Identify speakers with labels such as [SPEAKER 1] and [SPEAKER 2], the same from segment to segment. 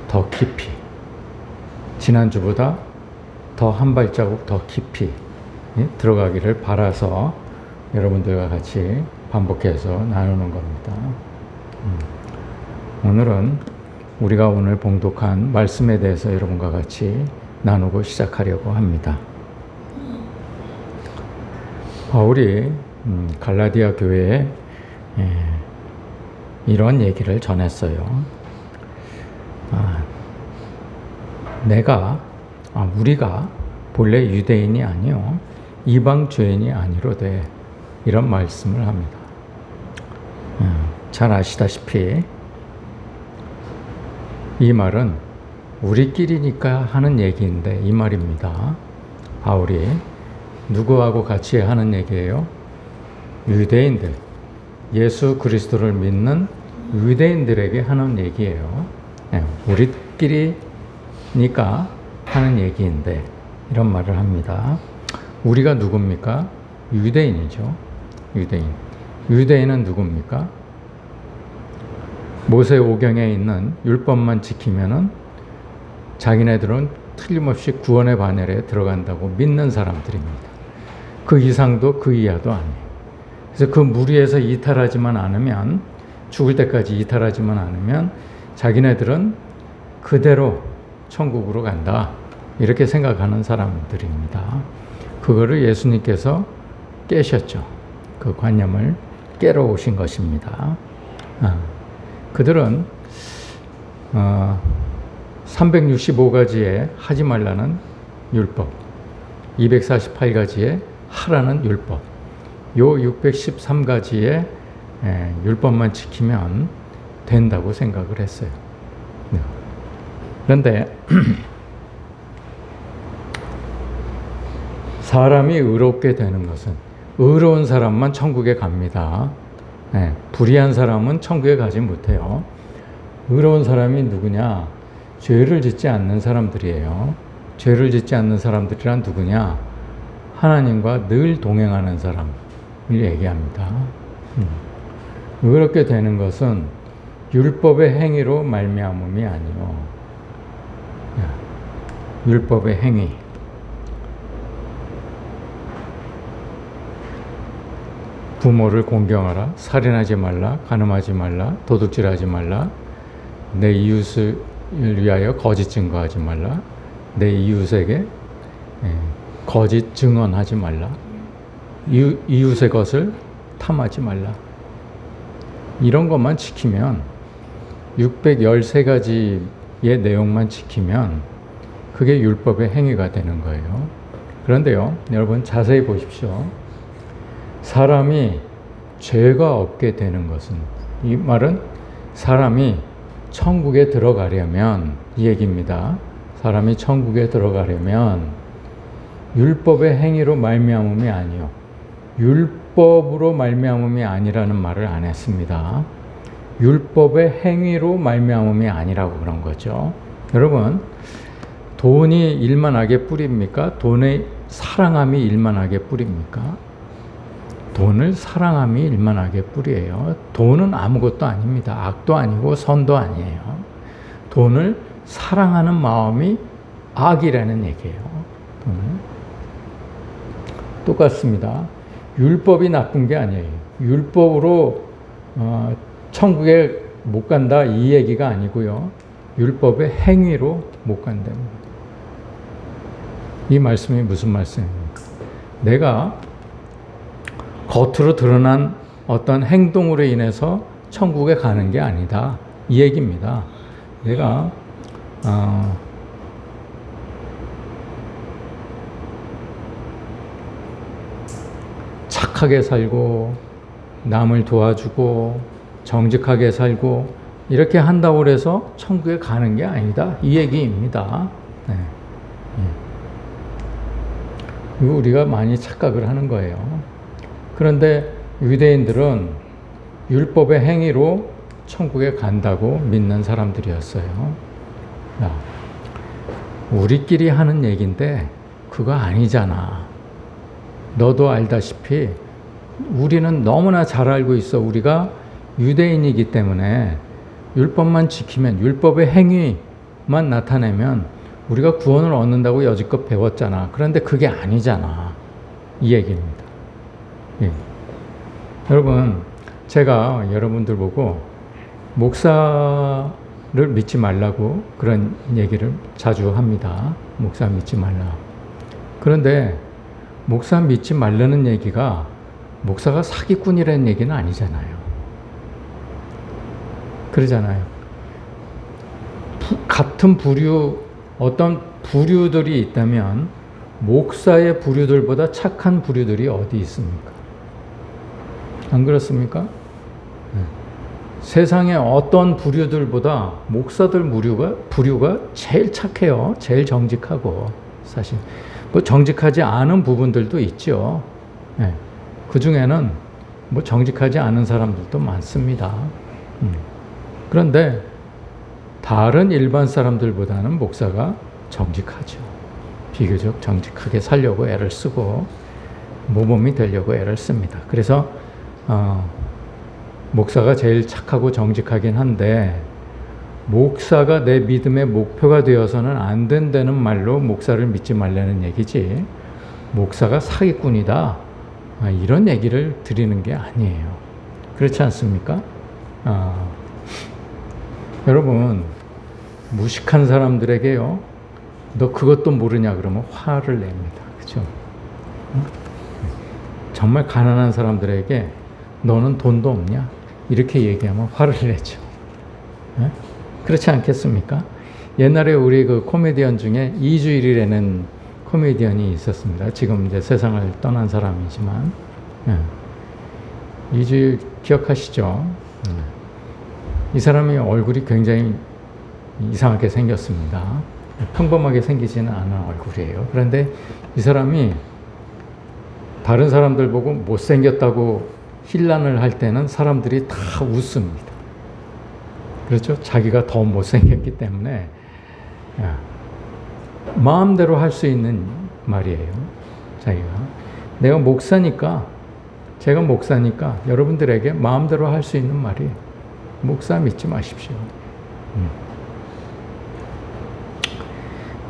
[SPEAKER 1] 더 깊이, 지난주보다 더 한 발자국 더 깊이 들어가기를 바라서 여러분들과 같이 반복해서 나누는 겁니다. 오늘은 우리가 오늘 봉독한 말씀에 대해서 여러분과 같이 나누고 시작하려고 합니다. 바울이 갈라디아 교회에 이런 얘기를 전했어요. 우리가 본래 유대인이 아니요 이방 죄인이 아니로되, 이런 말씀을 합니다. 잘 아시다시피 이 말은 우리끼리니까 하는 얘기인데 이 말입니다. 바울이 누구하고 같이 하는 얘기예요? 유대인들, 예수 그리스도를 믿는 유대인들에게 하는 얘기예요. 우리끼리니까 하는 얘기인데 이런 말을 합니다. 우리가 누굽니까? 유대인이죠. 유대인은 누굽니까? 모세오경에 있는 율법만 지키면은 자기네들은 틀림없이 구원의 반열에 들어간다고 믿는 사람들입니다. 그 이상도 그 이하도 아니에요. 그래서 그 무리에서 이탈하지만 않으면, 죽을 때까지 이탈하지만 않으면 자기네들은 그대로 천국으로 간다, 이렇게 생각하는 사람들입니다. 그거를 예수님께서 깨셨죠. 그 관념을 깨러 오신 것입니다. 그들은 365가지의 하지 말라는 율법, 248가지의 하라는 율법, 요 613가지의 율법만 지키면 된다고 생각을 했어요. 그런데 사람이 의롭게 되는 것은, 의로운 사람만 천국에 갑니다. 불의한 사람은 천국에 가지 못해요. 의로운 사람이 누구냐? 죄를 짓지 않는 사람들이에요. 죄를 짓지 않는 사람들이란 누구냐? 하나님과 늘 동행하는 사람을 얘기합니다. 의롭게 되는 것은 율법의 행위로 말미암음이 아니요, 율법의 행위, 부모를 공경하라, 살인하지 말라, 간음하지 말라, 도둑질하지 말라, 내 이웃을 위하여 거짓 증거하지 말라, 내 이웃에게 거짓 증언하지 말라, 이웃의 것을 탐하지 말라. 이런 것만 지키면, 613가지의 내용만 지키면 그게 율법의 행위가 되는 거예요. 그런데요, 여러분 자세히 보십시오. 사람이 죄가 없게 되는 것은, 이 말은 사람이 천국에 들어가려면, 이 얘기입니다. 사람이 천국에 들어가려면 율법의 행위로 말미암음이 아니요, 율법으로 말미암음이 아니라는 말을 안 했습니다. 율법의 행위로 말미암음이 아니라고 그런 거죠. 여러분, 돈이 일만하게 뿌립니까? 돈의 사랑함이 일만하게 뿌립니까? 돈을 사랑함이 일만하게 뿌리예요. 돈은 아무것도 아닙니다. 악도 아니고 선도 아니에요. 돈을 사랑하는 마음이 악이라는 얘기예요. 돈을. 똑같습니다. 율법이 나쁜 게 아니에요. 율법으로 천국에 못 간다, 이 얘기가 아니고요. 율법의 행위로 못 간다는 거예요. 이 말씀이 무슨 말씀입니까? 내가 겉으로 드러난 어떤 행동으로 인해서 천국에 가는 게 아니다, 이 얘기입니다. 내가 착하게 살고 남을 도와주고 정직하게 살고 이렇게 한다고 해서 천국에 가는 게 아니다, 이 얘기입니다. 이거 우리가 많이 착각을 하는 거예요. 그런데 유대인들은 율법의 행위로 천국에 간다고 믿는 사람들이었어요. 우리끼리 하는 얘기인데 그거 아니잖아. 너도 알다시피 우리는 너무나 잘 알고 있어. 우리가 유대인이기 때문에 율법만 지키면, 율법의 행위 율법만 나타내면 우리가 구원을 얻는다고 여지껏 배웠잖아. 그런데 그게 아니잖아. 이 얘기입니다. 예. 여러분, 제가 여러분들 보고 목사를 믿지 말라고 그런 얘기를 자주 합니다. 목사 믿지 말라. 그런데 목사 믿지 말라는 얘기가 목사가 사기꾼이라는 얘기는 아니잖아요. 그러잖아요. 같은 부류, 어떤 부류들이 있다면 목사의 부류들보다 착한 부류들이 어디 있습니까? 안 그렇습니까? 네. 세상에 어떤 부류들보다 목사들 부류가 제일 착해요. 제일 정직하고. 사실 뭐 정직하지 않은 부분들도 있죠. 네. 그 중에는 뭐 정직하지 않은 사람들도 많습니다. 그런데 다른 일반 사람들보다는 목사가 정직하죠. 비교적 정직하게 살려고 애를 쓰고 모범이 되려고 애를 씁니다. 그래서 목사가 제일 착하고 정직하긴 한데 목사가 내 믿음의 목표가 되어서는 안 된다는 말로 목사를 믿지 말라는 얘기지 목사가 사기꾼이다 이런 얘기를 드리는 게 아니에요. 그렇지 않습니까? 여러분 무식한 사람들에게요 너 그것도 모르냐 그러면 화를 냅니다. 그렇죠? 정말 가난한 사람들에게 너는 돈도 없냐? 이렇게 얘기하면 화를 내죠. 네? 그렇지 않겠습니까? 옛날에 우리 그 코미디언 중에 이주일이라는 코미디언이 있었습니다. 지금 이제 세상을 떠난 사람이지만 네. 이주일 기억하시죠? 이 사람이 얼굴이 굉장히 이상하게 생겼습니다. 평범하게 생기지는 않은 얼굴이에요. 그런데 이 사람이 다른 사람들 보고 못생겼다고 힐난을 할 때는 사람들이 다 웃습니다. 그렇죠? 자기가 더 못생겼기 때문에 마음대로 할 수 있는 말이에요. 자기가 내가 목사니까 제가 목사니까 여러분들에게 마음대로 할 수 있는 말이에요. 목사 믿지 마십시오.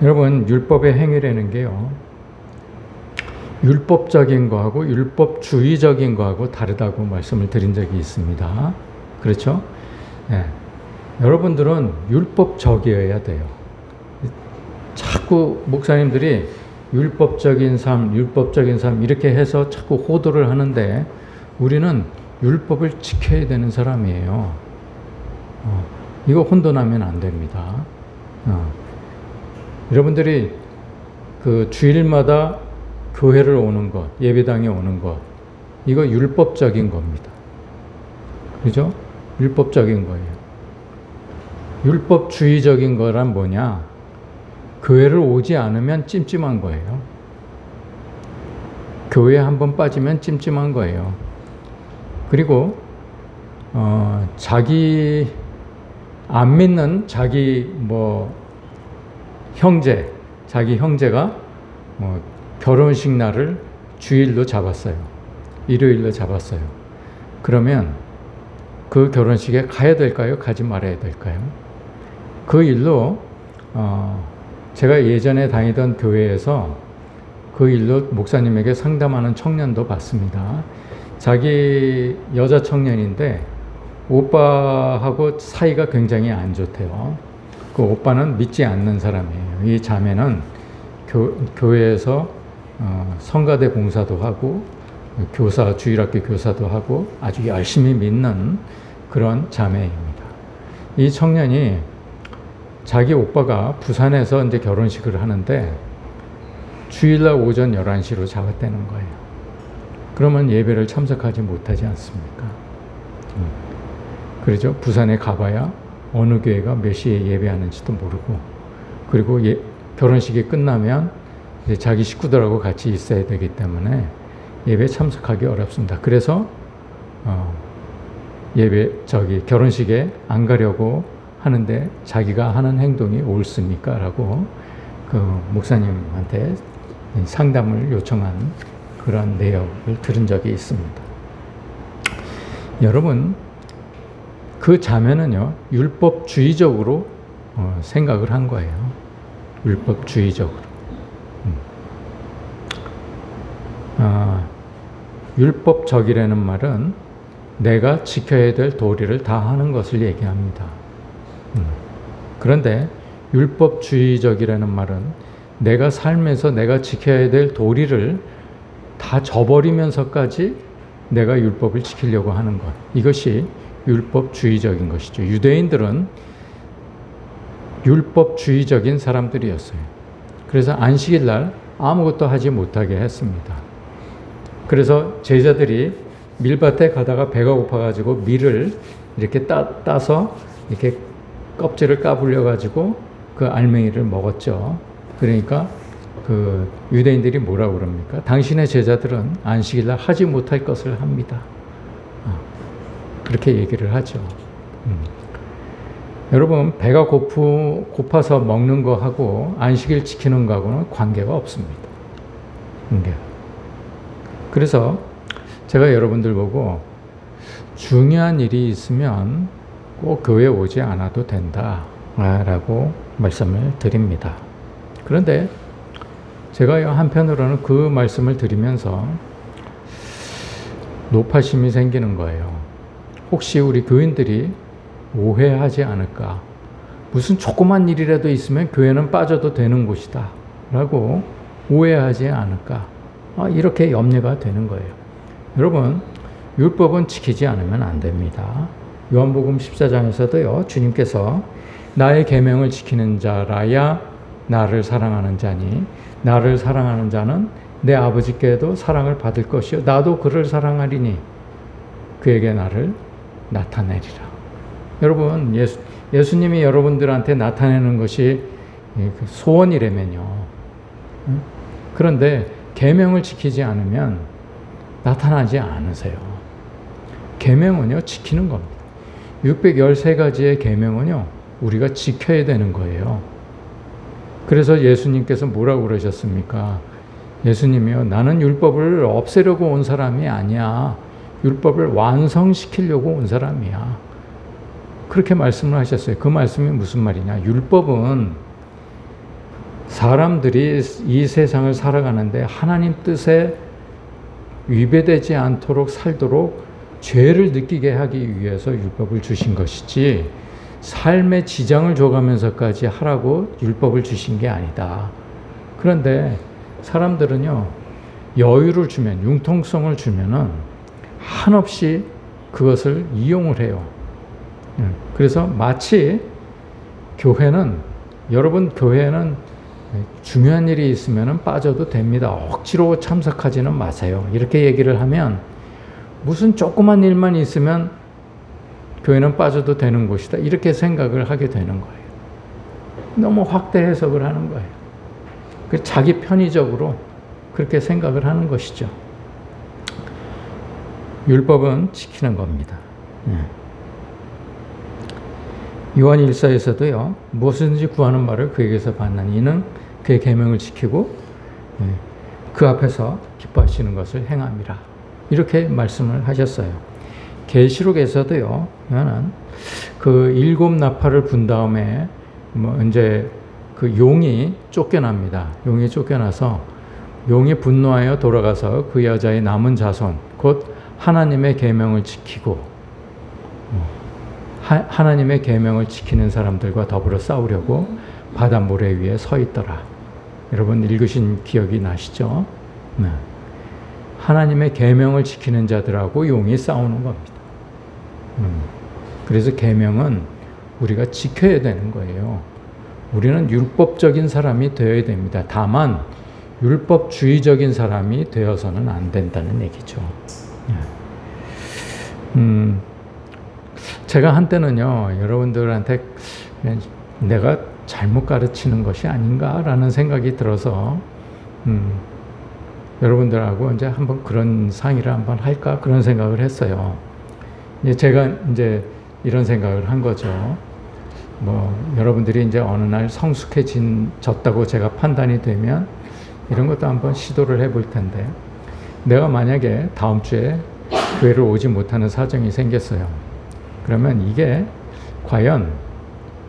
[SPEAKER 1] 여러분 율법의 행위라는 게요. 율법적인 거하고 율법주의적인 거하고 다르다고 말씀을 드린 적이 있습니다. 그렇죠? 네. 여러분들은 율법적이어야 돼요. 자꾸 목사님들이 율법적인 삶 이렇게 해서 자꾸 호도를 하는데 우리는 율법을 지켜야 되는 사람이에요. 이거 혼돈하면 안 됩니다. 여러분들이 그 주일마다 교회를 오는 것, 예배당에 오는 것, 이거 율법적인 겁니다. 그죠? 율법적인 거예요. 율법주의적인 거란 뭐냐? 교회를 오지 않으면 찜찜한 거예요. 교회에 한번 빠지면 찜찜한 거예요. 그리고 자기 안 믿는 자기 자기 형제가 결혼식 날을 주일로 잡았어요. 일요일로 잡았어요. 그러면 그 결혼식에 가야 될까요? 가지 말아야 될까요? 그 일로 제가 예전에 다니던 교회에서 그 일로 목사님에게 상담하는 청년도 봤습니다. 자기 여자 청년인데 오빠하고 사이가 굉장히 안 좋대요. 그 오빠는 믿지 않는 사람이에요. 이 자매는 교회에서 성가대 봉사도 하고 주일학교 교사도 하고 아주 열심히 믿는 그런 자매입니다. 이 청년이 자기 오빠가 부산에서 이제 결혼식을 하는데 주일날 오전 11시로 잡았다는 거예요. 그러면 예배를 참석하지 못하지 않습니까? 그렇죠? 부산에 가봐야 어느 교회가 몇 시에 예배하는지도 모르고 그리고 결혼식이 끝나면 이제 자기 식구들하고 같이 있어야 되기 때문에 예배에 참석하기 어렵습니다. 그래서 결혼식에 안 가려고 하는데 자기가 하는 행동이 옳습니까? 라고 그 목사님한테 상담을 요청한 그런 내용을 들은 적이 있습니다. 여러분, 그 자매는요, 율법주의적으로 생각을 한 거예요. 율법주의적으로. 율법적이라는 말은 내가 지켜야 될 도리를 다 하는 것을 얘기합니다. 그런데 율법주의적이라는 말은 내가 삶에서 내가 지켜야 될 도리를 다 저버리면서까지 내가 율법을 지키려고 하는 것. 이것이 율법주의적인 것이죠. 유대인들은 율법주의적인 사람들이었어요. 그래서 안식일 날 아무것도 하지 못하게 했습니다. 그래서 제자들이 밀밭에 가다가 배가 고파가지고 밀을 이렇게 따서 이렇게 껍질을 까불려가지고 그 알맹이를 먹었죠. 그러니까 그 유대인들이 뭐라고 그럽니까? 당신의 제자들은 안식일 날 하지 못할 것을 합니다. 그렇게 얘기를 하죠. 여러분, 배가 고파서 먹는 거하고 안식일 지키는 거하고는 관계가 없습니다. 그래서 제가 여러분들 보고 중요한 일이 있으면 꼭 교회 오지 않아도 된다 라고 말씀을 드립니다. 그런데 제가 한편으로는 그 말씀을 드리면서 노파심이 생기는 거예요. 혹시 우리 교인들이 오해하지 않을까? 무슨 조그만 일이라도 있으면 교회는 빠져도 되는 곳이다 라고 오해하지 않을까? 이렇게 염려가 되는 거예요. 여러분, 율법은 지키지 않으면 안 됩니다. 요한복음 14장에서도요, 주님께서 나의 계명을 지키는 자라야 나를 사랑하는 자니 나를 사랑하는 자는 내 아버지께도 사랑을 받을 것이요 나도 그를 사랑하리니 그에게 나를 나타내리라. 여러분, 예수님이 여러분들한테 나타내는 것이 소원이라면요. 그런데 계명을 지키지 않으면 나타나지 않으세요. 계명은요, 지키는 겁니다. 613가지의 계명은요, 우리가 지켜야 되는 거예요. 그래서 예수님께서 뭐라고 그러셨습니까? 예수님이요, 나는 율법을 없애려고 온 사람이 아니야. 율법을 완성시키려고 온 사람이야. 그렇게 말씀을 하셨어요. 그 말씀이 무슨 말이냐? 율법은 사람들이 이 세상을 살아가는데 하나님 뜻에 위배되지 않도록 살도록 죄를 느끼게 하기 위해서 율법을 주신 것이지 삶에 지장을 줘가면서까지 하라고 율법을 주신 게 아니다. 그런데 사람들은요, 여유를 주면, 융통성을 주면은 한없이 그것을 이용을 해요. 그래서 마치 여러분 교회는 중요한 일이 있으면 빠져도 됩니다. 억지로 참석하지는 마세요. 이렇게 얘기를 하면 무슨 조그만 일만 있으면 교회는 빠져도 되는 곳이다. 이렇게 생각을 하게 되는 거예요. 너무 확대 해석을 하는 거예요. 자기 편의적으로 그렇게 생각을 하는 것이죠. 율법은 지키는 겁니다. 요한 1서에서도요, 무엇이든지 구하는 말을 그에게서 받는 이는 그의 계명을 지키고 그 앞에서 기뻐하시는 것을 행함이라. 이렇게 말씀을 하셨어요. 계시록에서도요, 그 7 나팔을 분 다음에 이제 그 용이 쫓겨납니다. 용이 쫓겨나서 용이 분노하여 돌아가서 그 여자의 남은 자손, 곧 하나님의 계명을 지키고 하나님의 계명을 지키는 사람들과 더불어 싸우려고 바다 모래 위에 서 있더라. 여러분 읽으신 기억이 나시죠? 네. 하나님의 계명을 지키는 자들하고 용이 싸우는 겁니다. 그래서 계명은 우리가 지켜야 되는 거예요. 우리는 율법적인 사람이 되어야 됩니다. 다만 율법주의적인 사람이 되어서는 안 된다는 얘기죠. 제가 한때는요, 여러분들한테 내가 잘못 가르치는 것이 아닌가라는 생각이 들어서 여러분들하고 이제 한번 그런 상의를 한번 할까 그런 생각을 했어요. 제가 이제 이런 생각을 한 거죠. 여러분들이 이제 어느 날 성숙해졌다고 제가 판단이 되면 이런 것도 한번 시도를 해볼 텐데, 내가 만약에 다음 주에 교회를 오지 못하는 사정이 생겼어요. 그러면 이게 과연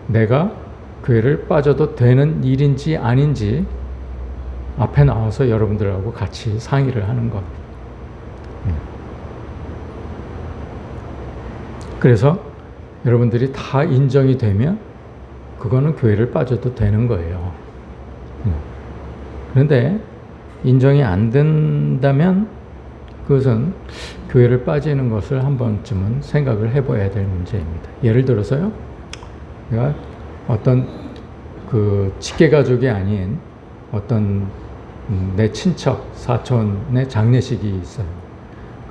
[SPEAKER 1] 내가 교회를 빠져도 되는 일인지 아닌지 앞에 나와서 여러분들하고 같이 상의를 하는 겁니다. 그래서 여러분들이 다 인정이 되면 그거는 교회를 빠져도 되는 거예요. 그런데 인정이 안 된다면 그것은 교회를 빠지는 것을 한 번쯤은 생각을 해봐야 될 문제입니다. 예를 들어서요, 내가 어떤 그 직계가족이 아닌 어떤 내 친척, 사촌의 장례식이 있어요.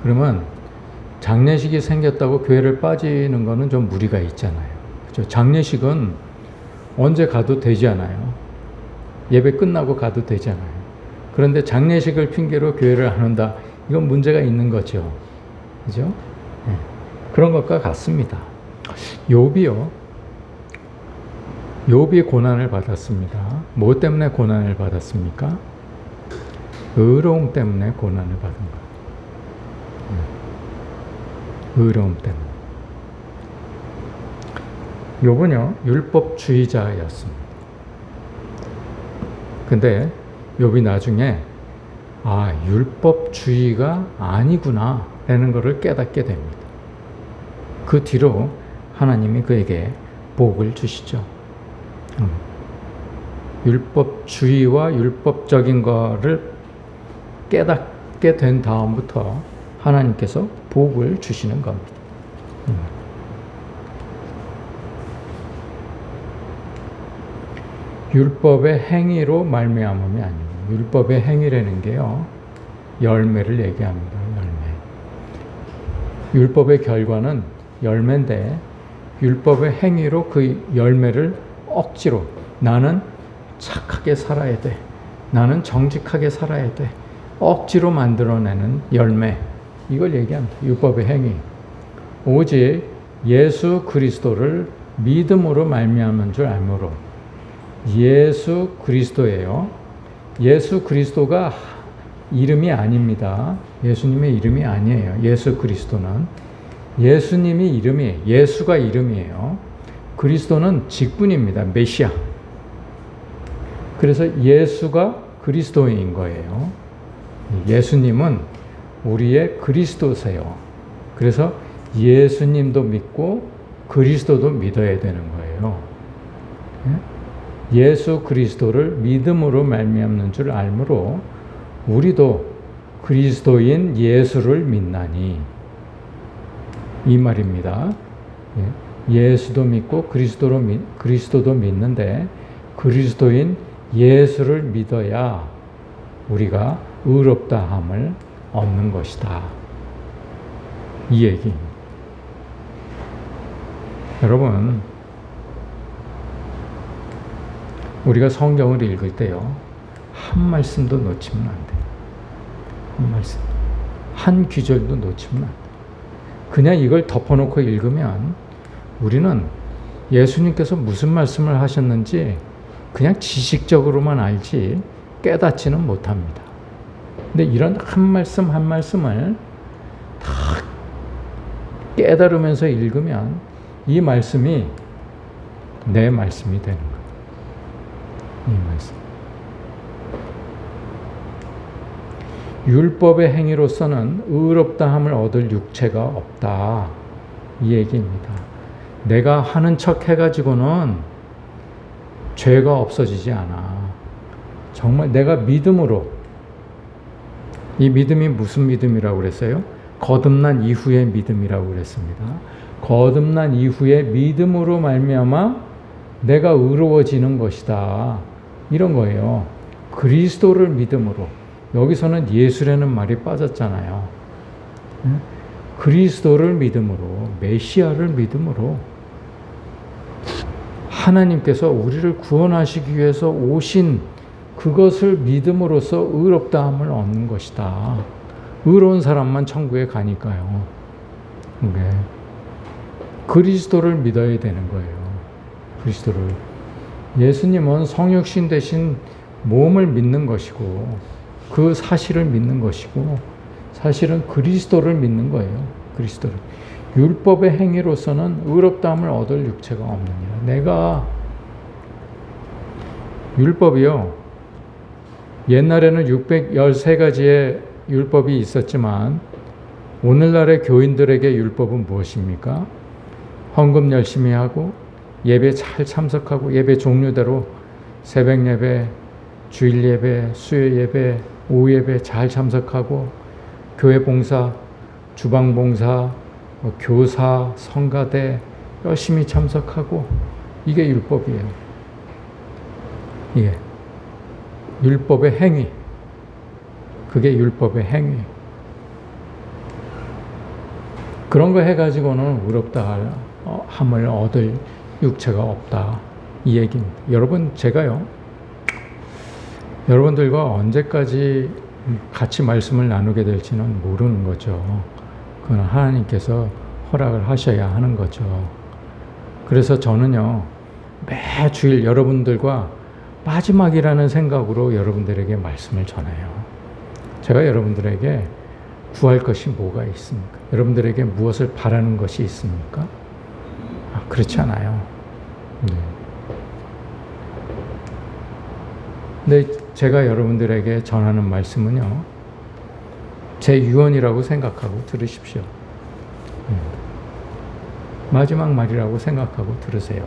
[SPEAKER 1] 그러면 장례식이 생겼다고 교회를 빠지는 거는 좀 무리가 있잖아요. 그렇죠? 장례식은 언제 가도 되잖아요. 예배 끝나고 가도 되잖아요. 그런데 장례식을 핑계로 교회를 안 한다. 이건 문제가 있는 거죠. 그죠? 네. 그런 것과 같습니다. 욥이요. 욥이 고난을 받았습니다. 뭐 때문에 고난을 받았습니까? 의로움 때문에 고난을 받은 거예요. 의로움 때문에. 욥은요, 율법주의자였습니다. 근데 욥이 나중에 율법주의가 아니구나 라는 것을 깨닫게 됩니다. 그 뒤로 하나님이 그에게 복을 주시죠. 율법주의와 율법적인 거를 깨닫게 된 다음부터 하나님께서 복을 주시는 겁니다. 율법의 행위로 말미암음이 아니고 율법의 행위라는 게요, 열매를 얘기합니다. 열매. 율법의 결과는 열매인데 율법의 행위로 그 열매를 억지로 나는 착하게 살아야 돼. 나는 정직하게 살아야 돼. 억지로 만들어내는 열매. 이걸 얘기합니다. 율법의 행위. 오직 예수 그리스도를 믿음으로 말미암은 줄 알므로. 예수 그리스도예요. 예수 그리스도가 이름이 아닙니다. 예수님의 이름이 아니에요. 예수 그리스도는. 예수님이 이름이에요. 예수가 이름이에요. 그리스도는 직분입니다. 메시아. 그래서 예수가 그리스도인 거예요. 예수님은 우리의 그리스도세요. 그래서 예수님도 믿고 그리스도도 믿어야 되는 거예요. 예수 그리스도를 믿음으로 말미암는 줄 알므로 우리도 그리스도인 예수를 믿나니, 이 말입니다. 예수도 믿고 그리스도도 믿는데 그리스도인 예수를 믿어야 우리가 의롭다함을 얻는 것이다. 이 얘기입니다. 여러분, 우리가 성경을 읽을 때요, 한 말씀도 놓치면 안 돼요. 한 말씀, 한 귀절도 놓치면 안 돼요. 그냥 이걸 덮어놓고 읽으면 우리는 예수님께서 무슨 말씀을 하셨는지 그냥 지식적으로만 알지 깨닫지는 못합니다. 근데 이런 한 말씀 한 말씀을 다 깨달으면서 읽으면 이 말씀이 내 말씀이 되는 거예요. 이 말씀. 율법의 행위로서는 의롭다함을 얻을 육체가 없다. 이 얘기입니다. 내가 하는 척 해가지고는 죄가 없어지지 않아. 정말 내가 믿음으로, 이 믿음이 무슨 믿음이라고 그랬어요? 거듭난 이후의 믿음이라고 그랬습니다. 거듭난 이후의 믿음으로 말미암아 내가 의로워지는 것이다. 이런 거예요. 그리스도를 믿음으로. 여기서는 예수라는 말이 빠졌잖아요. 그리스도를 믿음으로, 메시아를 믿음으로 하나님께서 우리를 구원하시기 위해서 오신 그것을 믿음으로써 의롭다함을 얻는 것이다. 의로운 사람만 천국에 가니까요. 네. 그리스도를 믿어야 되는 거예요. 그리스도를. 예수님은 성육신 대신 몸을 믿는 것이고 그 사실을 믿는 것이고 사실은 그리스도를 믿는 거예요. 그리스도를. 율법의 행위로서는 의롭다함을 얻을 육체가 없느니라. 내가 율법이요. 옛날에는 613가지의 율법이 있었지만 오늘날의 교인들에게 율법은 무엇입니까? 헌금 열심히 하고 예배 잘 참석하고 예배 종류대로 새벽 예배, 주일 예배, 수요 예배, 오후 예배 잘 참석하고 교회 봉사, 주방 봉사, 교사, 성가대 열심히 참석하고 이게 율법이에요. 이게 율법의 행위. 그게 율법의 행위. 그런 거 해가지고는 의롭다 함을 얻을 육체가 없다. 이 얘기입니다. 여러분, 제가요, 여러분들과 언제까지 같이 말씀을 나누게 될지는 모르는 거죠. 그건 하나님께서 허락을 하셔야 하는 거죠. 그래서 저는요, 매 주일 여러분들과 마지막이라는 생각으로 여러분들에게 말씀을 전해요. 제가 여러분들에게 구할 것이 뭐가 있습니까? 여러분들에게 무엇을 바라는 것이 있습니까? 그렇지 않아요. 근데 제가 여러분들에게 전하는 말씀은요, 제 유언이라고 생각하고 들으십시오. 마지막 말이라고 생각하고 들으세요.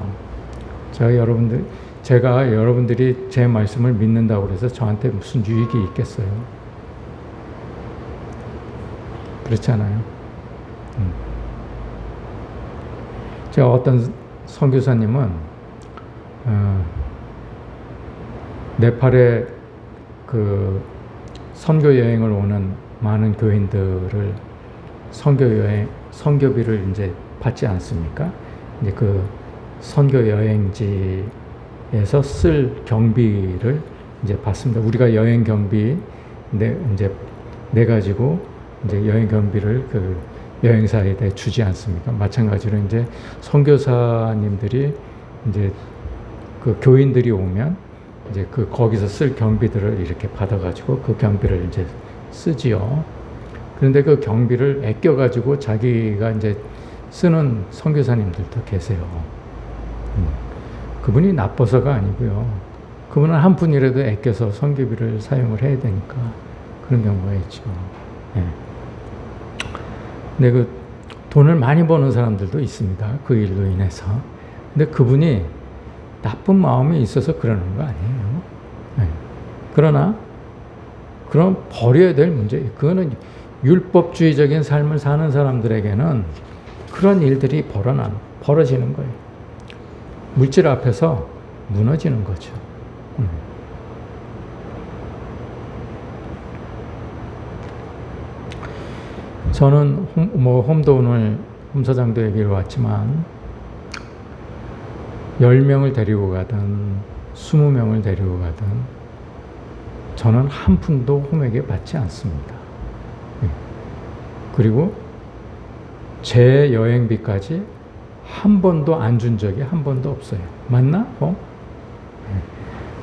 [SPEAKER 1] 제가 여러분들이 제 말씀을 믿는다고 해서 저한테 무슨 유익이 있겠어요? 그렇지 않아요? 제가 어떤 선교사님은 네팔에 그 선교 여행을 오는 많은 교인들을 선교비를 이제 받지 않습니까? 이제 그 선교 여행지에서 쓸 경비를 이제 받습니다. 우리가 여행 경비 내 가지고 이제 여행 경비를 그 여행사에 대해 주지 않습니까? 마찬가지로 이제 선교사님들이 이제 그 교인들이 오면 이제 그 거기서 쓸 경비들을 이렇게 받아가지고 그 경비를 이제 쓰지요. 그런데 그 경비를 아껴가지고 자기가 이제 쓰는 선교사님들도 계세요. 그분이 나빠서가 아니고요. 그분은 한 푼이라도 아껴서 선교비를 사용을 해야 되니까 그런 경우가 있죠. 네. 근데 그 돈을 많이 버는 사람들도 있습니다. 그 일로 인해서. 근데 그분이 나쁜 마음이 있어서 그러는 거 아니에요. 네. 그러나 그럼 버려야 될 문제, 그거는 율법주의적인 삶을 사는 사람들에게는 그런 일들이 벌어지는 거예요. 물질 앞에서 무너지는 거죠. 저는 홈도 오늘 홈사장도 얘기를 왔지만 10명을 데리고 가든 20명을 데리고 가든 저는 한 푼도 홈에게 받지 않습니다. 그리고 제 여행비까지 한 번도 안 준 적이 한 번도 없어요. 맞나?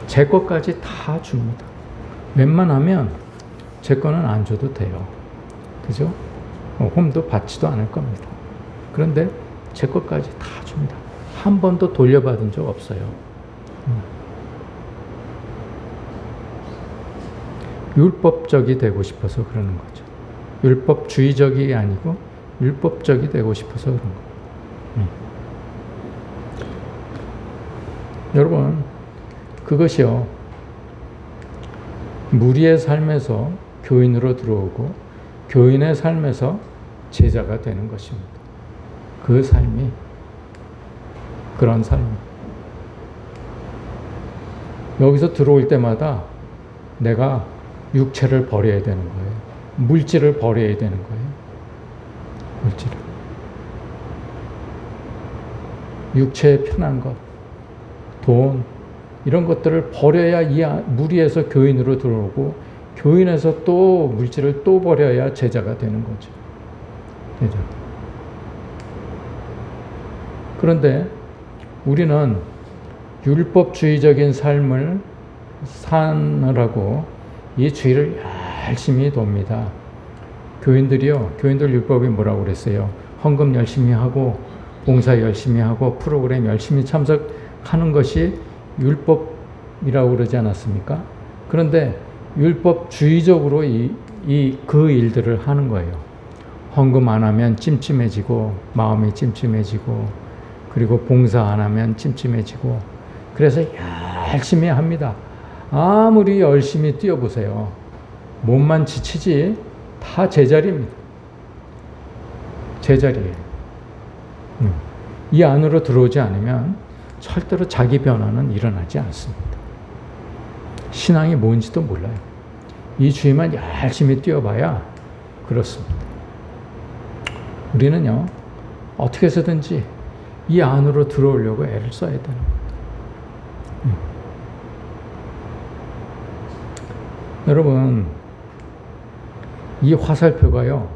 [SPEAKER 1] 제 것까지 다 줍니다. 웬만하면 제 거는 안 줘도 돼요. 그죠? 홈도 받지도 않을 겁니다. 그런데 제 것까지 다 줍니다. 한 번도 돌려받은 적 없어요. 율법적이 되고 싶어서 그러는 거죠. 율법주의적이 아니고 율법적이 되고 싶어서 그런 거예요. 여러분, 그것이요, 무리의 삶에서 교인으로 들어오고 교인의 삶에서 제자가 되는 것입니다. 그 삶이 그런 삶입니다. 여기서 들어올 때마다 내가 육체를 버려야 되는 거예요. 물질을 버려야 되는 거예요. 물질을. 육체의 편한 것, 돈, 이런 것들을 버려야 이 무리에서 교인으로 들어오고 교인에서 또 물질을 또 버려야 제자가 되는 거죠. 제자. 그런데 우리는 율법주의적인 삶을 사느라고 이 주의를 열심히 돕니다. 교인들이요, 교인들 율법이 뭐라고 그랬어요? 헌금 열심히 하고 봉사 열심히 하고 프로그램 열심히 참석하는 것이 율법 율법이라고 그러지 않았습니까? 그런데 율법주의적으로 그 일들을 하는 거예요. 헌금 안 하면 찜찜해지고, 마음이 찜찜해지고, 그리고 봉사 안 하면 찜찜해지고, 그래서 열심히 합니다. 아무리 열심히 뛰어보세요. 몸만 지치지 다 제자리입니다. 제자리예요. 이 안으로 들어오지 않으면 절대로 자기 변화는 일어나지 않습니다. 신앙이 뭔지도 몰라요. 이 주위만 열심히 뛰어봐야 그렇습니다. 우리는요, 어떻게 해서든지 이 안으로 들어오려고 애를 써야 되는 거예요. 여러분, 이 화살표가요,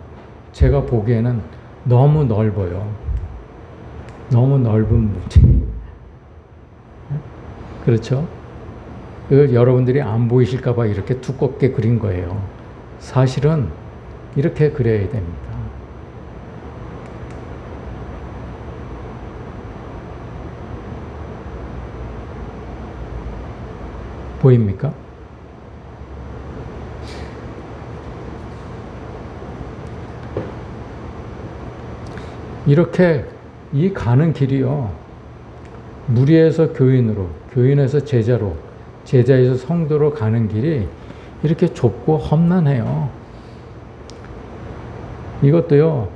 [SPEAKER 1] 제가 보기에는 너무 넓어요. 너무 넓은 문제. 그렇죠? 여러분들이 안 보이실까봐 이렇게 두껍게 그린 거예요. 사실은 이렇게 그려야 됩니다. 보입니까? 이렇게 이 가는 길이요, 무리에서 교인으로, 교인에서 제자로, 제자에서 성도로 가는 길이 이렇게 좁고 험난해요. 이것도요,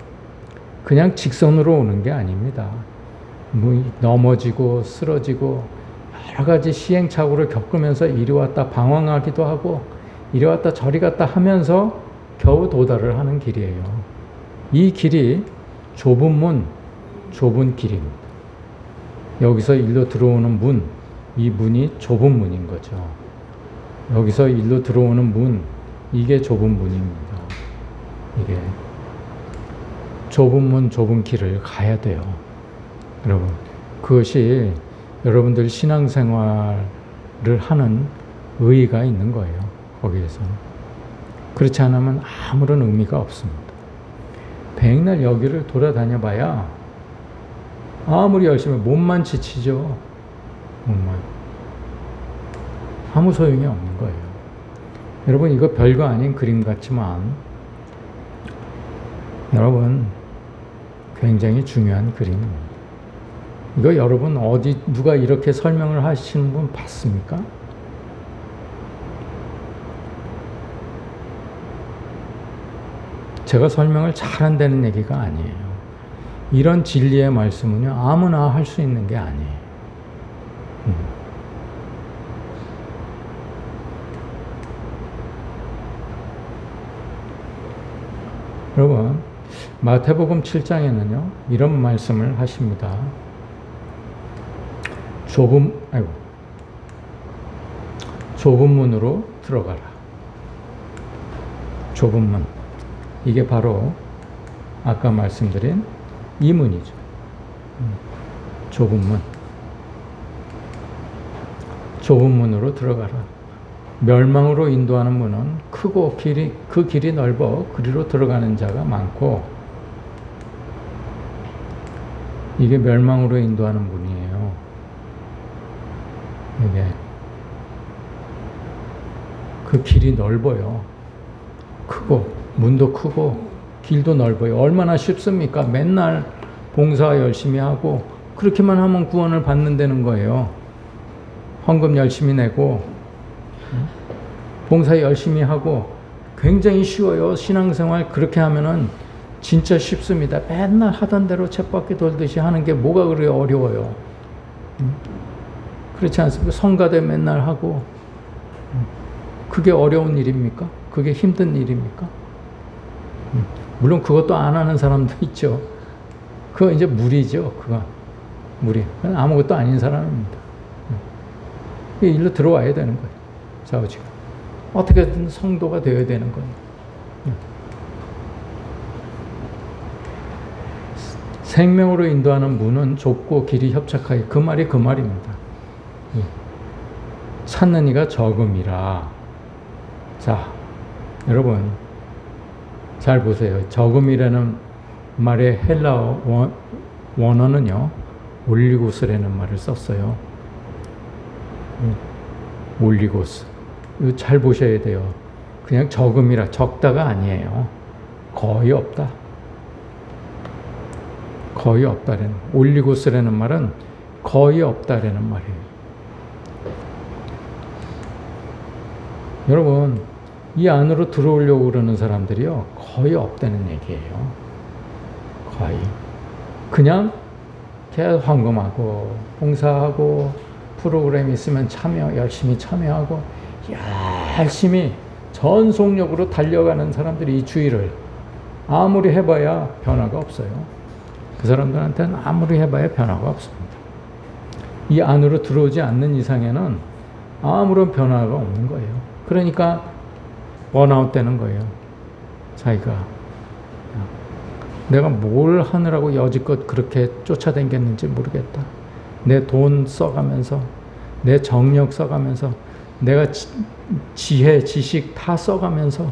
[SPEAKER 1] 그냥 직선으로 오는 게 아닙니다. 넘어지고 쓰러지고 여러 가지 시행착오를 겪으면서 이리 왔다 방황하기도 하고 이리 왔다 저리 갔다 하면서 겨우 도달을 하는 길이에요. 이 길이 좁은 문, 좁은 길입니다. 여기서 일로 들어오는 문, 이 문이 좁은 문인 거죠. 여기서 일로 들어오는 문, 이게 좁은 문입니다. 이게 좁은 문, 좁은 길을 가야 돼요. 여러분, 그것이 여러분들 신앙생활을 하는 의의가 있는 거예요. 거기에서는. 그렇지 않으면 아무런 의미가 없습니다. 백날 여기를 돌아다녀 봐야 아무리 열심히 몸만 지치죠. 몸만. 아무 소용이 없는 거예요. 여러분, 이거 별거 아닌 그림 같지만 여러분, 굉장히 중요한 그림입니다. 이거 여러분 어디 누가 이렇게 설명을 하시는 분 봤습니까? 제가 설명을 잘한다는 얘기가 아니에요. 이런 진리의 말씀은요, 아무나 할 수 있는 게 아니에요. 여러분, 마태복음 7장에는요, 이런 말씀을 하십니다. 좁은 문으로 들어가라. 좁은 문. 이게 바로 아까 말씀드린 이 문이죠. 좁은 문. 좁은 문으로 들어가라. 멸망으로 인도하는 문은 크고 그 길이 넓어 그리로 들어가는 자가 많고, 이게 멸망으로 인도하는 문이에요. 이게 그 길이 넓어요. 크고 문도 크고 길도 넓어요. 얼마나 쉽습니까? 맨날 봉사 열심히 하고 그렇게만 하면 구원을 받는다는 거예요. 헌금 열심히 내고 봉사 열심히 하고 굉장히 쉬워요. 신앙생활 그렇게 하면은 진짜 쉽습니다. 맨날 하던 대로 쳇바퀴 돌듯이 하는 게 뭐가 그렇게 어려워요. 그렇지 않습니까? 성가대 맨날 하고 그게 어려운 일입니까? 그게 힘든 일입니까? 물론 그것도 안 하는 사람도 있죠. 그거 이제 무리죠. 그거 무리. 그건 아무것도 아닌 사람입니다. 일로 들어와야 되는 거예요. 좌우지가. 어떻게든 성도가 되어야 되는 거예요. 생명으로 인도하는 문은 좁고 길이 협착하게, 그 말이 그 말입니다. 찾는 이가 적음이라. 자, 여러분 잘 보세요. 적음이라는 말의 헬라어 원어는요, 올리고스라는 말을 썼어요. 올리고스. 이거 잘 보셔야 돼요. 그냥 적음이라 적다가 아니에요. 거의 없다. 거의 없다라는. 올리고스라는 말은 거의 없다라는 말이에요. 여러분, 이 안으로 들어오려고 그러는 사람들이요, 거의 없다는 얘기예요. 거의. 그냥 계속 헌금하고, 봉사하고, 프로그램 있으면 열심히 참여하고, 열심히 전속력으로 달려가는 사람들이 이 주의를 아무리 해봐야 변화가 없어요. 그 사람들한테는 아무리 해봐야 변화가 없습니다. 이 안으로 들어오지 않는 이상에는 아무런 변화가 없는 거예요. 그러니까 번아웃 되는 거예요. 자기가 내가 뭘 하느라고 여지껏 그렇게 쫓아다녔는지 모르겠다. 내 돈 써가면서, 내 정력 써가면서, 내가 지혜, 지식 다 써가면서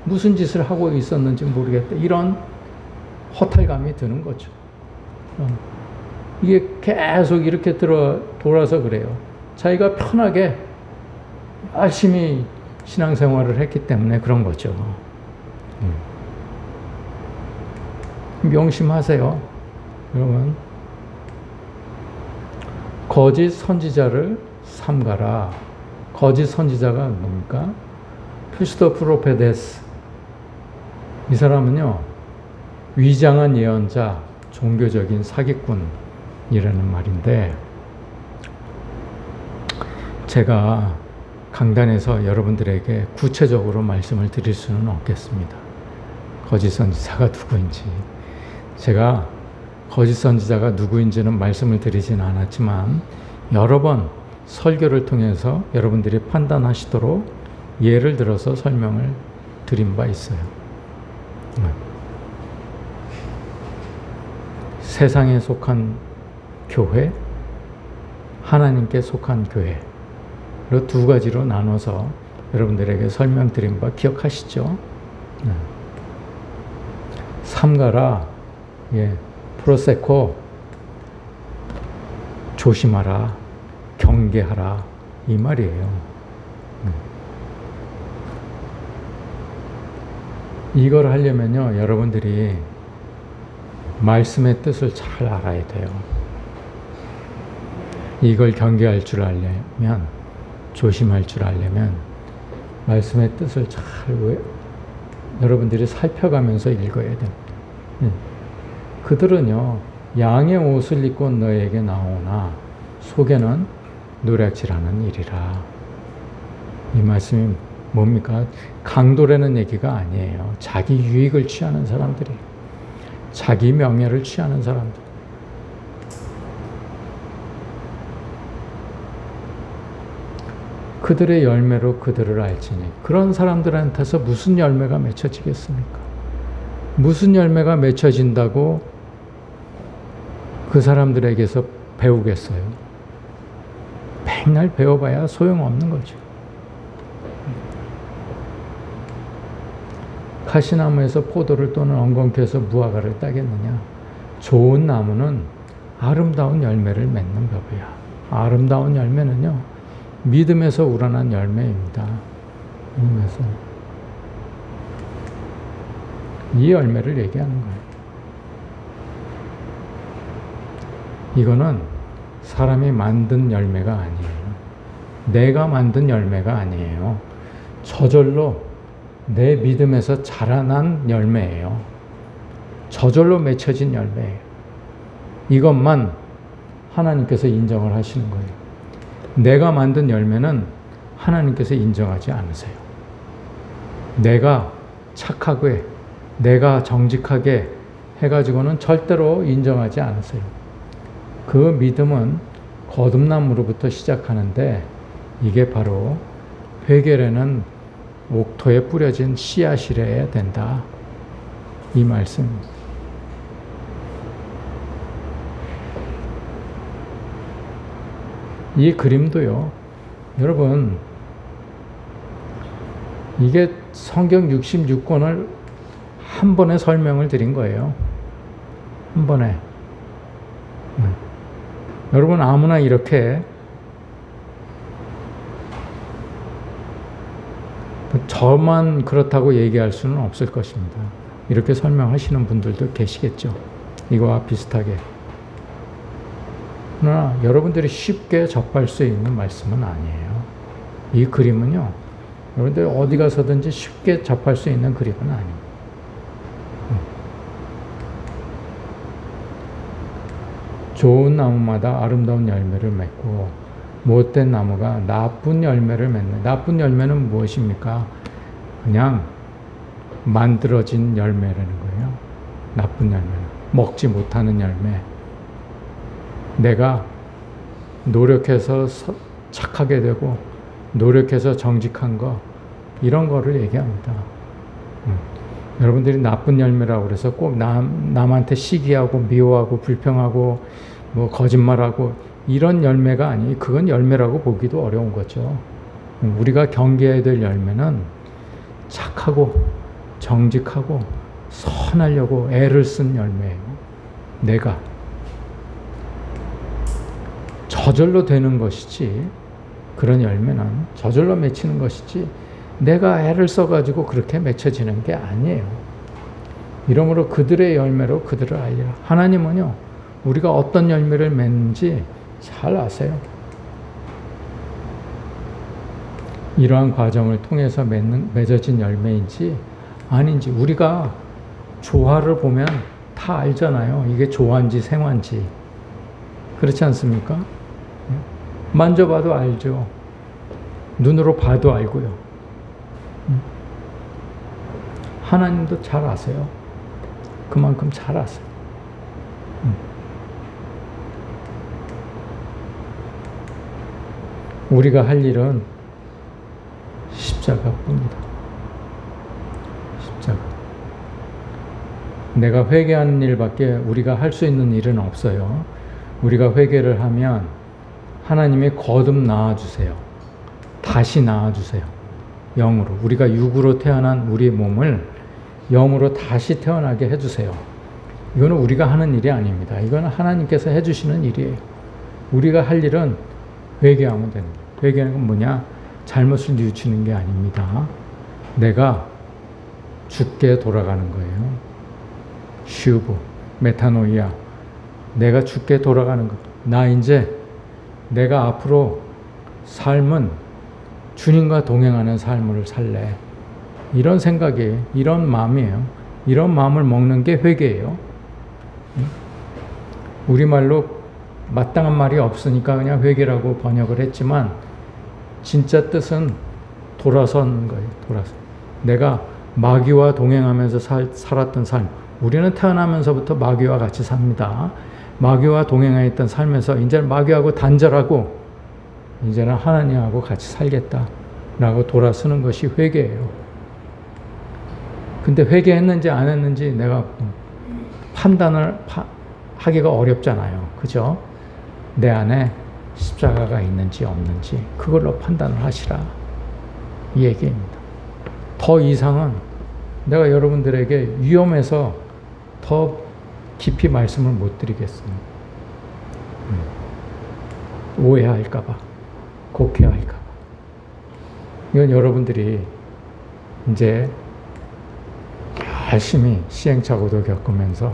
[SPEAKER 1] 무슨 짓을 하고 있었는지 모르겠다. 이런 허탈감이 드는 거죠. 이게 계속 이렇게 돌아서 그래요. 자기가 편하게 열심히 신앙생활을 했기 때문에 그런 거죠. 명심하세요. 여러분. 거짓 선지자를 삼가라. 거짓 선지자가 뭡니까? 피스토 프로페데스. 이 사람은요, 위장한 예언자, 종교적인 사기꾼이라는 말인데, 제가 강단에서 여러분들에게 구체적으로 말씀을 드릴 수는 없겠습니다. 거짓 선지자가 누구인지. 제가 거짓 선지자가 누구인지는 말씀을 드리진 않았지만 여러 번 설교를 통해서 여러분들이 판단하시도록 예를 들어서 설명을 드린 바 있어요. 세상에 속한 교회, 하나님께 속한 교회로 두 가지로 나눠서 여러분들에게 설명드린 바 기억하시죠? 삼가라, 프로세코, 조심하라, 경계하라, 이 말이에요. 이걸 하려면요, 여러분들이 말씀의 뜻을 잘 알아야 돼요. 이걸 경계할 줄 알려면, 조심할 줄 알려면 말씀의 뜻을 잘 여러분들이 살펴가면서 읽어야 됩니다. 그들은요, 양의 옷을 입고 너에게 나오나 속에는 노략질하는 일이라. 이 말씀이 뭡니까? 강도라는 얘기가 아니에요. 자기 유익을 취하는 사람들이, 자기 명예를 취하는 사람들. 그들의 열매로 그들을 알지니. 그런 사람들한테서 무슨 열매가 맺혀지겠습니까? 무슨 열매가 맺혀진다고 그 사람들에게서 배우겠어요? 맨날 배워봐야 소용없는 거죠. 가시나무에서 포도를 또는 엉겅퀴에서 무화과를 따겠느냐? 좋은 나무는 아름다운 열매를 맺는 법이야. 아름다운 열매는요, 믿음에서 우러난 열매입니다. 믿음에서. 이 열매를 얘기하는 거예요. 이거는 사람이 만든 열매가 아니에요. 내가 만든 열매가 아니에요. 저절로 내 믿음에서 자라난 열매예요. 저절로 맺혀진 열매예요. 이것만 하나님께서 인정을 하시는 거예요. 내가 만든 열매는 하나님께서 인정하지 않으세요. 내가 착하게, 내가 정직하게 해가지고는 절대로 인정하지 않으세요. 그 믿음은 거듭남으로부터 시작하는데, 이게 바로 회개라는 옥토에 뿌려진 씨앗이래야 된다. 이 말씀. 이 그림도요, 여러분, 이게 성경 66권을 한 번에 설명을 드린 거예요. 한 번에. 여러분, 아무나 이렇게 저만 그렇다고 얘기할 수는 없을 것입니다. 이렇게 설명하시는 분들도 계시겠죠. 이거와 비슷하게. 그러나 여러분들이 쉽게 접할 수 있는 말씀은 아니에요. 이 그림은요, 여러분들이 어디 가서든지 쉽게 접할 수 있는 그림은 아닙니다. 좋은 나무마다 아름다운 열매를 맺고 못된 나무가 나쁜 열매를 맺는. 나쁜 열매는 무엇입니까? 그냥 만들어진 열매라는 거예요. 나쁜 열매는 먹지 못하는 열매. 내가 노력해서 착하게 되고 노력해서 정직한 거, 이런 거를 얘기합니다. 여러분들이 나쁜 열매라고 그래서 꼭 남한테 시기하고 미워하고 불평하고 뭐 거짓말하고 이런 열매가 아니, 그건 열매라고 보기도 어려운 거죠. 우리가 경계해야 될 열매는 착하고 정직하고 선하려고 애를 쓴 열매예요. 내가 저절로 되는 것이지, 그런 열매는 저절로 맺히는 것이지 내가 애를 써가지고 그렇게 맺혀지는 게 아니에요. 이러므로 그들의 열매로 그들을 알리라. 하나님은요, 우리가 어떤 열매를 맺는지 잘 아세요. 이러한 과정을 통해서 맺어진 열매인지 아닌지 우리가 조화를 보면 다 알잖아요. 이게 조화인지 생화인지. 그렇지 않습니까? 만져봐도 알죠. 눈으로 봐도 알고요. 하나님도 잘 아세요. 그만큼 잘 아세요. 우리가 할 일은 십자가뿐이다. 십자가. 내가 회개하는 일밖에 우리가 할 수 있는 일은 없어요. 우리가 회개를 하면 하나님이 거듭 낳아주세요. 다시 낳아주세요. 영으로. 우리가 육으로 태어난 우리 몸을 영으로 다시 태어나게 해주세요. 이거는 우리가 하는 일이 아닙니다. 이거는 하나님께서 해주시는 일이에요. 우리가 할 일은 회개하면 됩니다. 회개하는 건 뭐냐? 잘못을 뉘우치는 게 아닙니다. 내가 죽게 돌아가는 거예요. 슈브, 메타노이아. 내가 죽게 돌아가는 것. 나 이제 내가 앞으로 삶은 주님과 동행하는 삶을 살래. 이런 생각이에요. 이런 마음이에요. 이런 마음을 먹는 게 회개예요. 우리말로 마땅한 말이 없으니까 그냥 회개라고 번역을 했지만 진짜 뜻은 돌아선 거예요. 돌아선. 내가 마귀와 동행하면서 살았던 삶. 우리는 태어나면서부터 마귀와 같이 삽니다. 마귀와 동행했던 삶에서 이제는 마귀하고 단절하고 이제는 하나님하고 같이 살겠다라고 돌아서는 것이 회개예요. 근데 회개했는지 안 했는지 내가 판단을 하기가 어렵잖아요. 그죠? 내 안에 십자가가 있는지 없는지 그걸로 판단을 하시라. 이 얘기입니다. 더 이상은 내가 여러분들에게 위험해서 더 깊이 말씀을 못 드리겠어요. 오해할까봐, 곡해할까봐. 이건 여러분들이 이제 열심히 시행착오도 겪으면서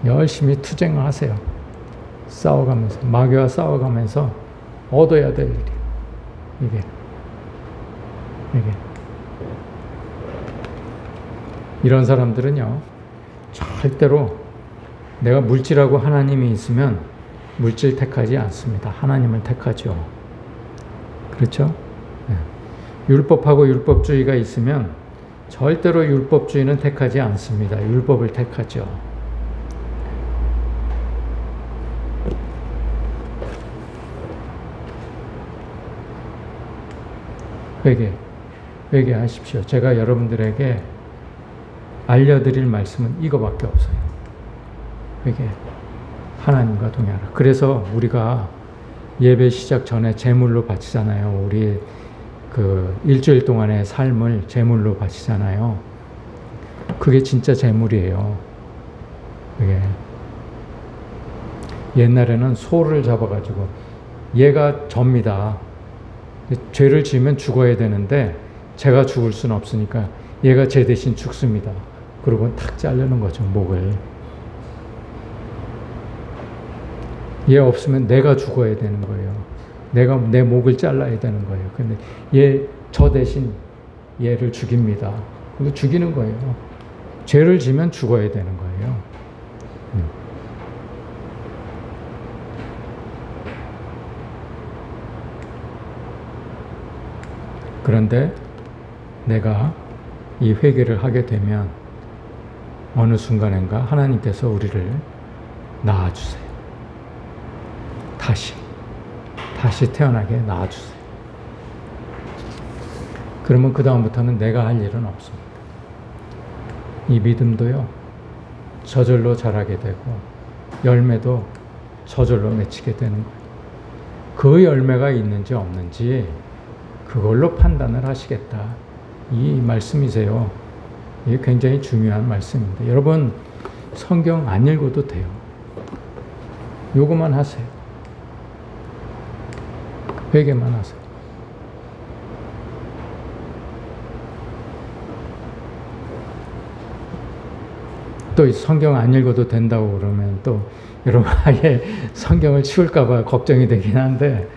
[SPEAKER 1] 열심히 투쟁을 하세요. 싸워가면서, 마귀와 싸워가면서 얻어야 될 일이 이게. 이런 사람들은요, 절대로 내가 물질하고 하나님이 있으면 물질 택하지 않습니다. 하나님을 택하죠. 그렇죠? 네. 율법하고 율법주의가 있으면 절대로 율법주의는 택하지 않습니다. 율법을 택하죠. 회개하십시오. 제가 여러분들에게 알려드릴 말씀은 이거밖에 없어요. 회개. 하나님과 동행하라. 그래서 우리가 예배 시작 전에 제물로 바치잖아요. 우리 그 일주일 동안의 삶을 제물로 바치잖아요. 그게 진짜 제물이에요. 그게 옛날에는 소를 잡아가지고 얘가 접니다. 죄를 지으면 죽어야 되는데 제가 죽을 수는 없으니까 얘가 제 대신 죽습니다. 그러고 탁 자르는 거죠, 목을. 얘 없으면 내가 죽어야 되는 거예요. 내가 내 목을 잘라야 되는 거예요. 근데 저 대신 얘를 죽입니다. 그리고 죽이는 거예요. 죄를 지면 죽어야 되는 거예요. 그런데 내가 이 회개를 하게 되면 어느 순간인가 하나님께서 우리를 낳아주세요. 다시 태어나게 낳아주세요. 그러면 그 다음부터는 내가 할 일은 없습니다. 이 믿음도요, 저절로 자라게 되고 열매도 저절로 맺히게 되는 거예요. 그 열매가 있는지 없는지 그걸로 판단을 하시겠다. 이 말씀이세요. 이게 굉장히 중요한 말씀입니다. 여러분, 성경 안 읽어도 돼요. 요거만 하세요. 회개만 하세요. 또 성경 안 읽어도 된다고 그러면 또 여러분 아예 성경을 치울까봐 걱정이 되긴 한데,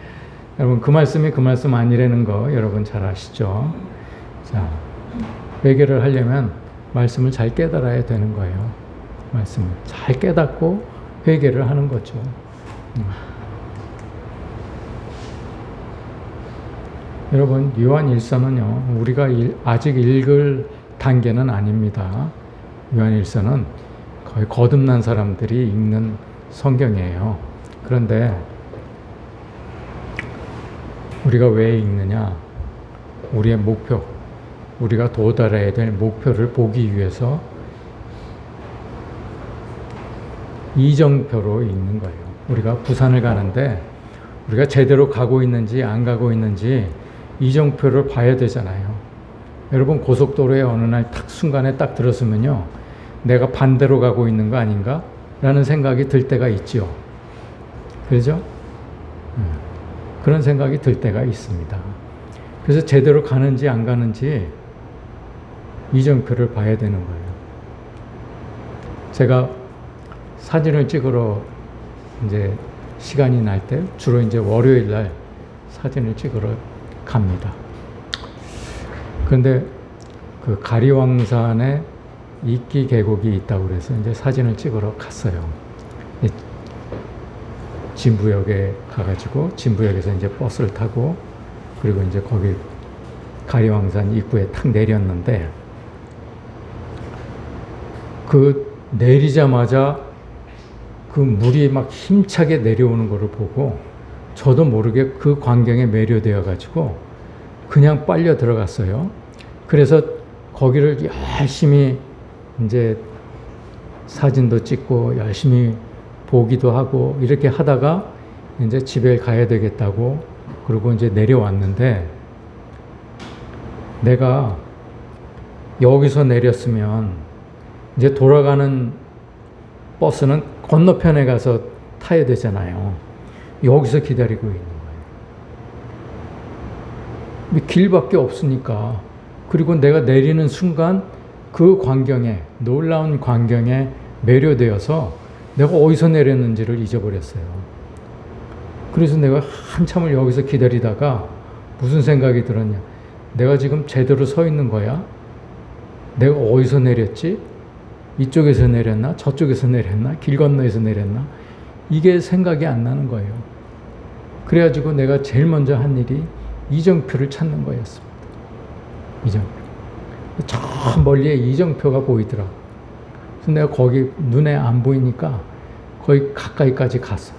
[SPEAKER 1] 여러분 그 말씀이 그 말씀 아니라는 거 여러분 잘 아시죠? 자, 회개를 하려면 말씀을 잘 깨달아야 되는 거예요. 말씀을 잘 깨닫고 회개를 하는 거죠. 여러분, 요한 1서는요, 우리가 아직 읽을 단계는 아닙니다. 요한 1서는 거의 거듭난 사람들이 읽는 성경이에요. 그런데 우리가 왜 읽느냐? 우리의 목표, 우리가 도달해야 될 목표를 보기 위해서 이정표로 읽는 거예요. 우리가 부산을 가는데 우리가 제대로 가고 있는지 안 가고 있는지 이정표를 봐야 되잖아요. 여러분, 고속도로에 어느 날 딱 순간에 딱 들었으면요, 내가 반대로 가고 있는 거 아닌가? 라는 생각이 들 때가 있죠. 그렇죠? 그런 생각이 들 때가 있습니다. 그래서 제대로 가는지 안 가는지 이정표를 봐야 되는 거예요. 제가 사진을 찍으러 이제 시간이 날 때 주로 이제 월요일 날 사진을 찍으러 갑니다. 그런데 그 가리왕산에 이끼 계곡이 있다고 그래서 이제 사진을 찍으러 갔어요. 진부역에 가가지고 진부역에서 이제 버스를 타고 그리고 이제 거기 가리왕산 입구에 탁 내렸는데, 그 내리자마자 그 물이 막 힘차게 내려오는 것을 보고 저도 모르게 그 광경에 매료되어 가지고 그냥 빨려 들어갔어요. 그래서 거기를 열심히 이제 사진도 찍고 열심히 보기도 하고 이렇게 하다가 이제 집에 가야 되겠다고 그리고 이제 내려왔는데, 내가 여기서 내렸으면 이제 돌아가는 버스는 건너편에 가서 타야 되잖아요. 여기서 기다리고 있는 거예요. 길밖에 없으니까. 그리고 내가 내리는 순간 그 광경에, 놀라운 광경에 매료되어서 내가 어디서 내렸는지를 잊어버렸어요. 그래서 내가 한참을 여기서 기다리다가 무슨 생각이 들었냐. 내가 지금 제대로 서 있는 거야? 내가 어디서 내렸지? 이쪽에서 내렸나? 저쪽에서 내렸나? 길 건너에서 내렸나? 이게 생각이 안 나는 거예요. 그래가지고 내가 제일 먼저 한 일이 이정표를 찾는 거였습니다. 이정표. 저 멀리에 이정표가 보이더라고. 그래서 내가 거기 눈에 안 보이니까 거의 가까이까지 갔어.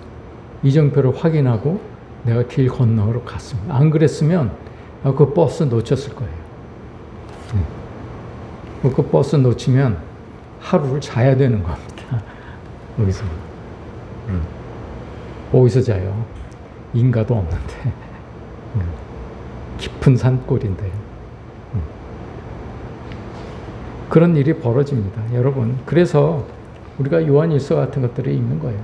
[SPEAKER 1] 이정표를 확인하고 내가 길 건너로 갔습니다. 안 그랬으면 그 버스 놓쳤을 거예요. 그 버스 놓치면 하루를 자야 되는 겁니다. 여기서. 어디서 자요? 인가도 없는데. 깊은 산골인데. 그런 일이 벌어집니다. 여러분, 그래서 우리가 요한일서 같은 것들을 읽는 거예요.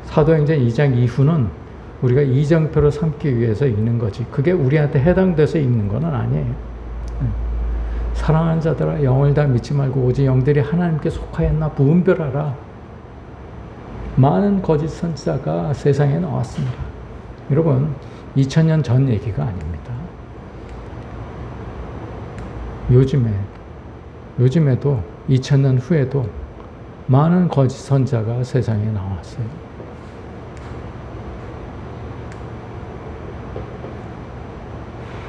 [SPEAKER 1] 사도행전 2장 이후는 우리가 이정표로 삼기 위해서 읽는 거지, 그게 우리한테 해당돼서 읽는 건 아니에요. 사랑하는 자들아 영을 다 믿지 말고 오직 영들이 하나님께 속하였나 분별하라. 많은 거짓 선지자가 세상에 나왔습니다. 여러분 2000년 전 얘기가 아닙니다. 요즘에도 2000년 후에도 많은 거짓 선지자가 세상에 나왔어요.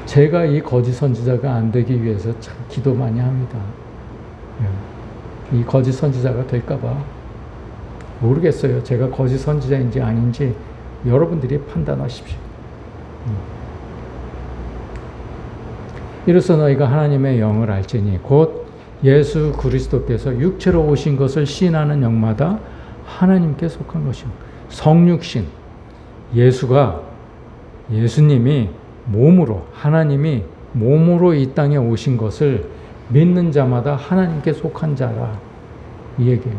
[SPEAKER 1] 제가 이 거짓 선지자가 안 되기 위해서 참 기도 많이 합니다. 이 거짓 선지자가 될까봐 모르겠어요. 제가 거짓 선지자인지 아닌지 여러분들이 판단하십시오. 이로써 너희가 하나님의 영을 알지니 곧 예수 그리스도께서 육체로 오신 것을 시인하는 영마다 하나님께 속한 것이요. 성육신, 예수님이 몸으로, 하나님이 몸으로 이 땅에 오신 것을 믿는 자마다 하나님께 속한 자라. 이 얘기예요.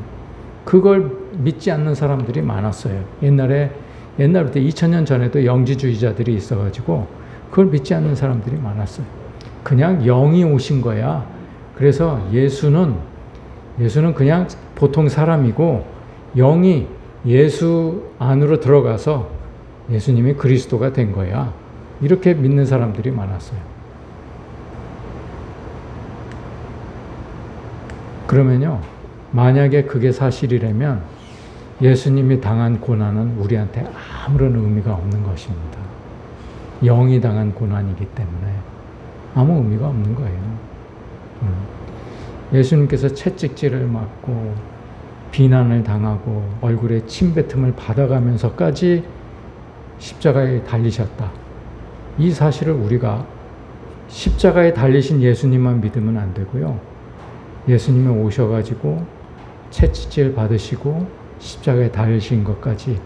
[SPEAKER 1] 그걸 믿지 않는 사람들이 많았어요. 옛날부터 2000년 전에도 영지주의자들이 있어가지고 그걸 믿지 않는 사람들이 많았어요. 그냥 영이 오신 거야. 그래서 예수는 그냥 보통 사람이고 영이 예수 안으로 들어가서 예수님이 그리스도가 된 거야. 이렇게 믿는 사람들이 많았어요. 그러면요, 만약에 그게 사실이라면 예수님이 당한 고난은 우리한테 아무런 의미가 없는 것입니다. 영이 당한 고난이기 때문에 아무 의미가 없는 거예요. 예수님께서 채찍질을 맞고 비난을 당하고 얼굴에 침뱉음을 받아가면서까지 십자가에 달리셨다. 이 사실을 우리가 십자가에 달리신 예수님만 믿으면 안 되고요. 예수님이 오셔가지고 채찍질 받으시고 십자가에 달리신 것까지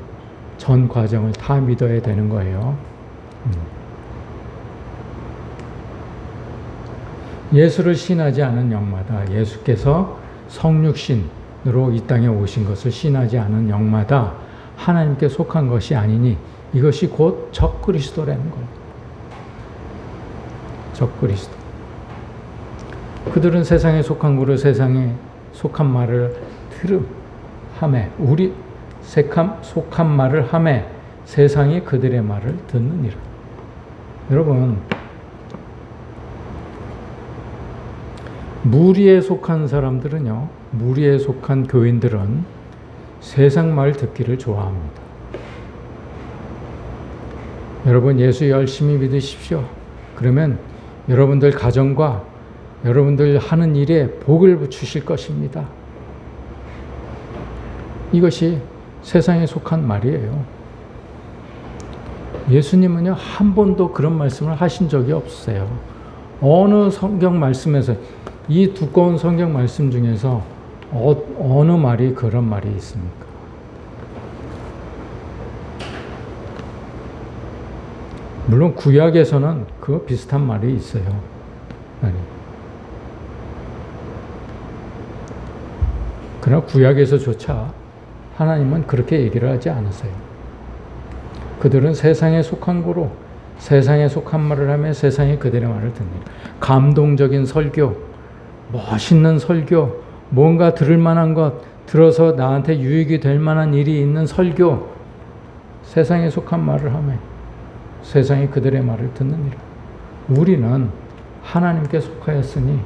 [SPEAKER 1] 전 과정을 다 믿어야 되는 거예요. 예수를 신하지 않은 영마다, 예수께서 성육신으로 이 땅에 오신 것을 신하지 않은 영마다 하나님께 속한 것이 아니니 이것이 곧 적그리스도라는 거예요. 적그리스도. 그들은 세상에 속한 거로 세상에 속한 말을 함에 속한 말을 함에 세상이 그들의 말을 듣느니라. 여러분, 무리에 속한 사람들은요, 무리에 속한 교인들은 세상 말 듣기를 좋아합니다. 여러분, 예수 열심히 믿으십시오. 그러면 여러분들 가정과 여러분들 하는 일에 복을 주실 것입니다. 이것이 세상에 속한 말이에요. 예수님은요, 한 번도 그런 말씀을 하신 적이 없으세요. 어느 성경 말씀에서, 이 두꺼운 성경 말씀 중에서 어느 말이 그런 말이 있습니까? 물론 구약에서는 그 비슷한 말이 있어요. 그러나 구약에서조차 하나님은 그렇게 얘기를 하지 않으세요. 그들은 세상에 속한 거로 세상에 속한 말을 하며 세상이 그들의 말을 듣느니라. 감동적인 설교, 멋있는 설교, 뭔가 들을 만한 것, 들어서 나한테 유익이 될 만한 일이 있는 설교, 세상에 속한 말을 하며 세상이 그들의 말을 듣느니라. 우리는 하나님께 속하였으니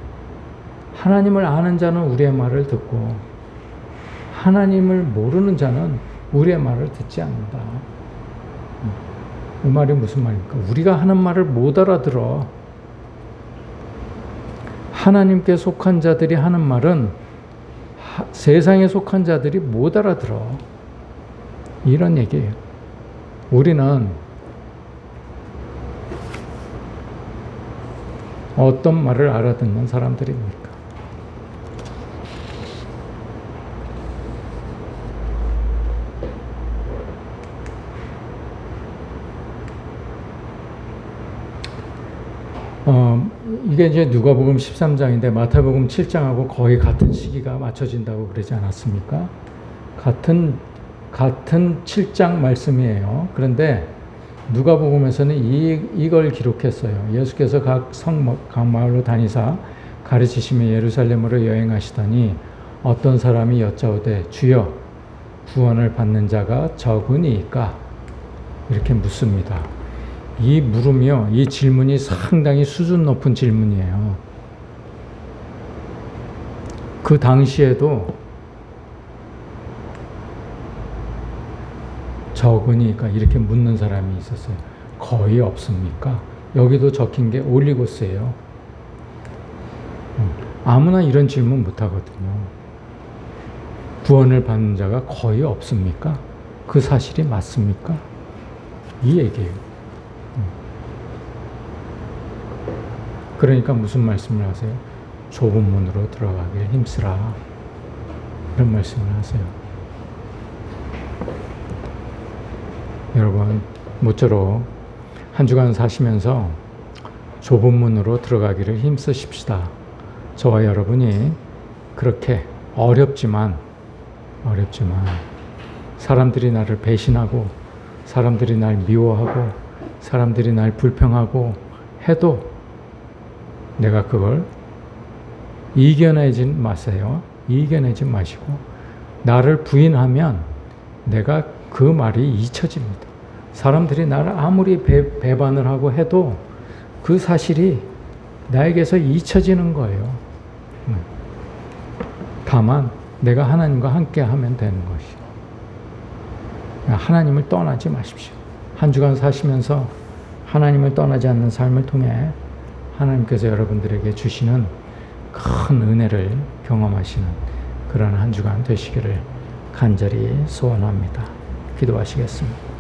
[SPEAKER 1] 하나님을 아는 자는 우리의 말을 듣고 하나님을 모르는 자는 우리의 말을 듣지 않는다. 이 말이 무슨 말입니까? 우리가 하는 말을 못 알아들어. 하나님께 속한 자들이 하는 말은 세상에 속한 자들이 못 알아들어. 이런 얘기예요. 우리는 어떤 말을 알아듣는 사람들입니까? 이게 이제 누가복음 13장인데 마태복음 7장하고 거의 같은 시기가 맞춰진다고 그러지 같은 7장 말씀이에요. 그런데 누가복음에서는 이걸 기록했어요. 예수께서 각 마을로 다니사 가르치시며 예루살렘으로 여행하시더니 어떤 사람이 여짜오되 주여 구원을 받는 자가 적으니까 이렇게 묻습니다. 이 물음이요, 이 질문이 상당히 수준 높은 질문이에요. 그 당시에도 적으니까 이렇게 묻는 사람이 있었어요. 거의 없습니까? 여기도 적힌 게 올리고스예요. 아무나 이런 질문 못 하거든요. 구원을 받는 자가 거의 없습니까? 그 사실이 맞습니까? 이 얘기예요. 그러니까 무슨 말씀을 하세요? 좁은 문으로 들어가길 힘쓰라. 이런 말씀을 하세요. 여러분, 모쪼록 한 주간 사시면서 좁은 문으로 들어가기를 힘쓰십시다. 저와 여러분이 그렇게 어렵지만 사람들이 나를 배신하고 사람들이 날 미워하고 사람들이 날 불평하고 해도 내가 그걸 이겨내지 마세요. 이겨내지 마시고 나를 부인하면 내가 그 말이 잊혀집니다. 사람들이 나를 아무리 배반을 하고 해도 그 사실이 나에게서 잊혀지는 거예요. 다만 내가 하나님과 함께 하면 되는 것이요. 하나님을 떠나지 마십시오. 한 주간 사시면서 하나님을 떠나지 않는 삶을 통해 하나님께서 여러분들에게 주시는 큰 은혜를 경험하시는 그런 한 주간 되시기를 간절히 소원합니다. 기도하시겠습니다.